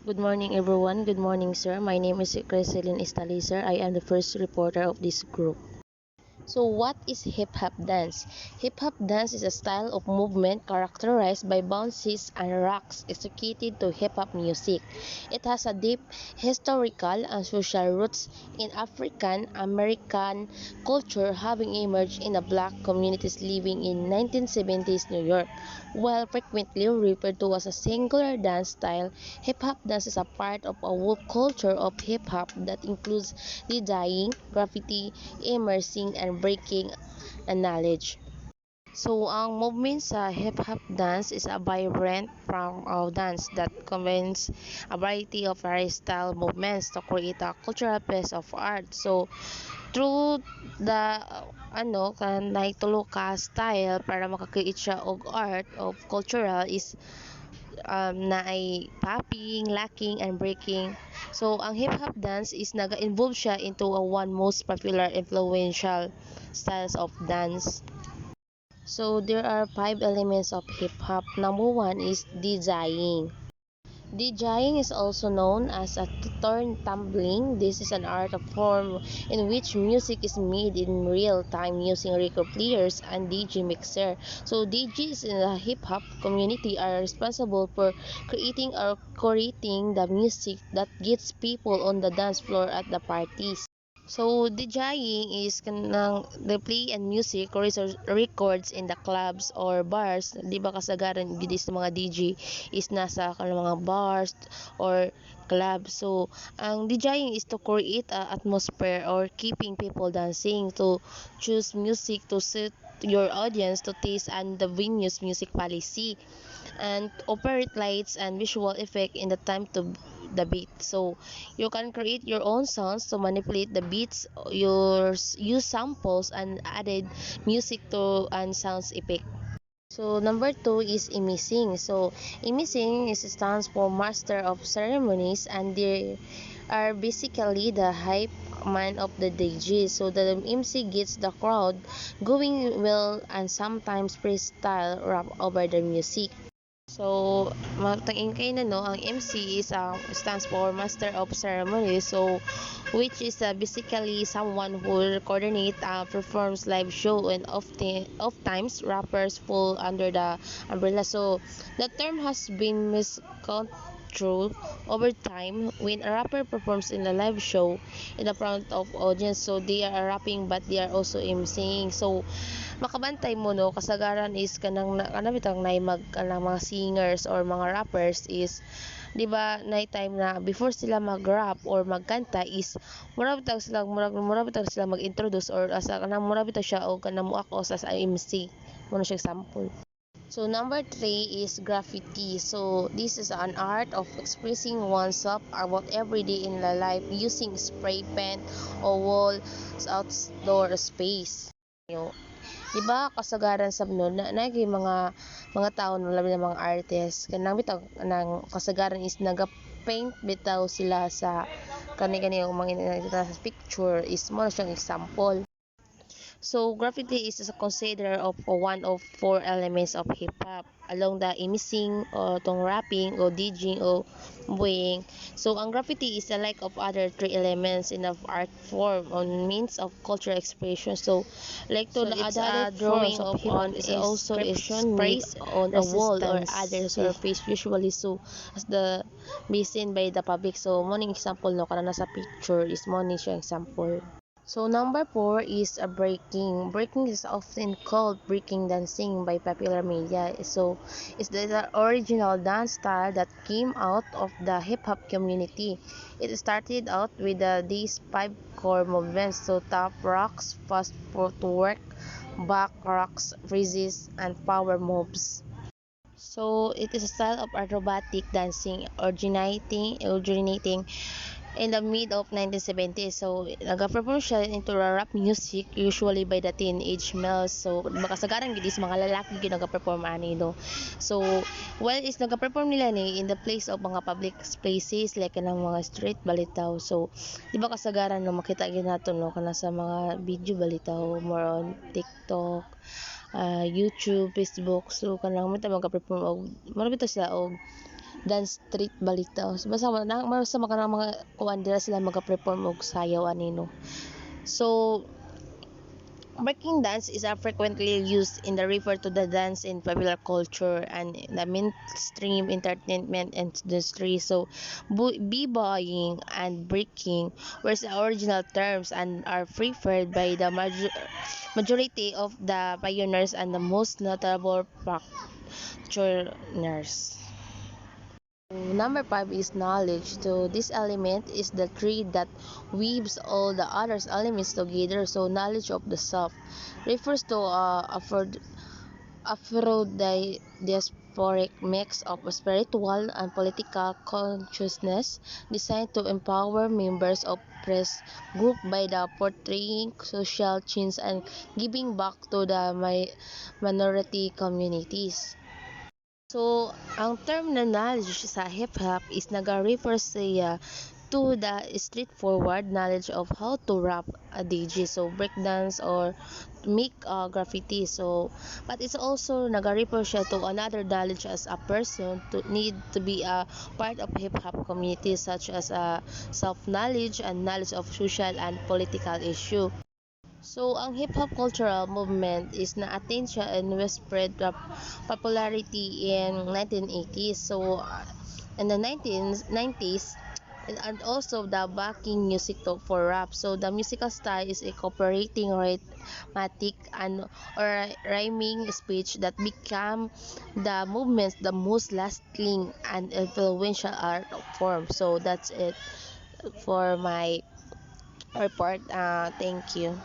Good morning, everyone. Good morning, sir. My name is Creselin Estalizer. I am the first reporter of this group. So, what is hip hop dance? Hip hop dance is a style of movement characterized by bounces and rocks executed to hip hop music. It has a deep historical and social roots in African American culture, having emerged in the black communities living in 1970s New York. While frequently referred to as a singular dance style, hip hop dance is a part of a whole culture of hip hop that includes DJing, graffiti, immersing, and breaking and knowledge. So, ang movement sa hip-hop dance is a vibrant form of dance that combines a variety of style movements to create a cultural piece of art. So, through the naitulo ka style para makakreate siya og art of cultural is na ay popping, locking, and breaking. So, ang hip-hop dance is naga-involve siya into a one most popular influential styles of dance. So there are five elements of hip hop. Number one is DJing. DJing is also known as a turntabling. This is an art form in which music is made in real time using record players and DJ mixer. So DJs in the hip hop community are responsible for creating or curating the music that gets people on the dance floor at the parties. So, DJing is kanang the play and music records in the clubs or bars. Di ba kasagaran gid sa mga DJ is nasa kanang mga bars or clubs. So, ang DJing is to create a atmosphere or keeping people dancing, to choose music to suit your audience to taste and the venue's music policy, and operate lights and visual effect in the time to the beat. So you can create your own sounds to manipulate the beats, use samples and added music to and sounds effect. So number two is emissing. So emissing is stands for master of ceremonies, and they are basically the hype man of the DJ. So the MC gets the crowd going well and sometimes freestyle rap over the music. So, matangin kayo na no, ang MC is stands for Master of Ceremony. So, which is basically someone who coordinate performs live show, and oftentimes rappers fall under the umbrella. So, the term has been misconstrued over time when a rapper performs in a live show in the front of audience. So, they are rapping but they are also MCing. So, makabantay mo no, kasagaran is kanang bitang nay mag kanang mga singers or mga rappers is, di ba, night time na before sila mag-rap or magkanta is mura bitaw sila mag-introduce or asa kanang mura bitaw siya o kanang muakos as MC mo siya example. So number three is graffiti. So this is an art of expressing oneself about everyday in the life using spray paint or wall outdoor space. Di ba kasagaran sa nun na nagay mga tao no, labi na mga artist kanang bitaw nang kasagaran is naga-paint bitaw sila sa kani-kani yung mga nakita sa picture is mo na siyang example. So, graffiti is considered of one of four elements of hip hop, along the emissing or tong rapping or DJing or buoying. So, ang graffiti is a like of other three elements in of art form on means of cultural expression. So, like to the other drawing of on is also expressed on a wall or other surface usually so as the be seen by the public. So, morning example no kana nasa picture is morning siya example. So number four is a breaking. Breaking is often called breaking dancing by popular media. So it's the original dance style that came out of the hip hop community. It started out with these five core movements: so top rocks, fast footwork, back rocks, freezes, and power moves. So it is a style of acrobatic dancing originating in the mid of 1970s. So nag-perform siya into rap music usually by the teenage males. So makasagaran gid is mga lalaki gyud nag-perform ani no. So while is nag-perform nila ni in the place of mga public places like kanang mga street balitaw. So di ba kasagaran no makita gyud nato no kana sa mga video balitaw more on TikTok, YouTube, Facebook. So kanang mo ta mag-perform og marami ta sila og dance street balita. Basta maka mga kuan dira sila magaperform og sayaw anino. So breaking dance is frequently used in the refer to the dance in popular culture and the mainstream entertainment industry. So, b-boying and breaking were the original terms and are preferred by the majority of the pioneers and the most notable practitioners. Number five is knowledge. So this element is the thread that weaves all the other elements together. So knowledge of the self refers to Afro-diasporic mix of spiritual and political consciousness designed to empower members of press group by the portraying social change and giving back to the minority communities. So, ang term na knowledge sa hip-hop is naga-refer siya to the straightforward knowledge of how to rap a DJ, so breakdance or make graffiti. So, but it's also naga-refer siya to another knowledge as a person to need to be a part of hip-hop community such as self-knowledge and knowledge of social and political issue. So, ang hip-hop cultural movement is na-attain siya and spread popularity in 1980s. So, in the 1990s, and also the backing music for rap. So, the musical style is incorporating rhythmic and or rhyming speech that become the movement's the most lasting and influential art form. So, that's it for my report. Thank you.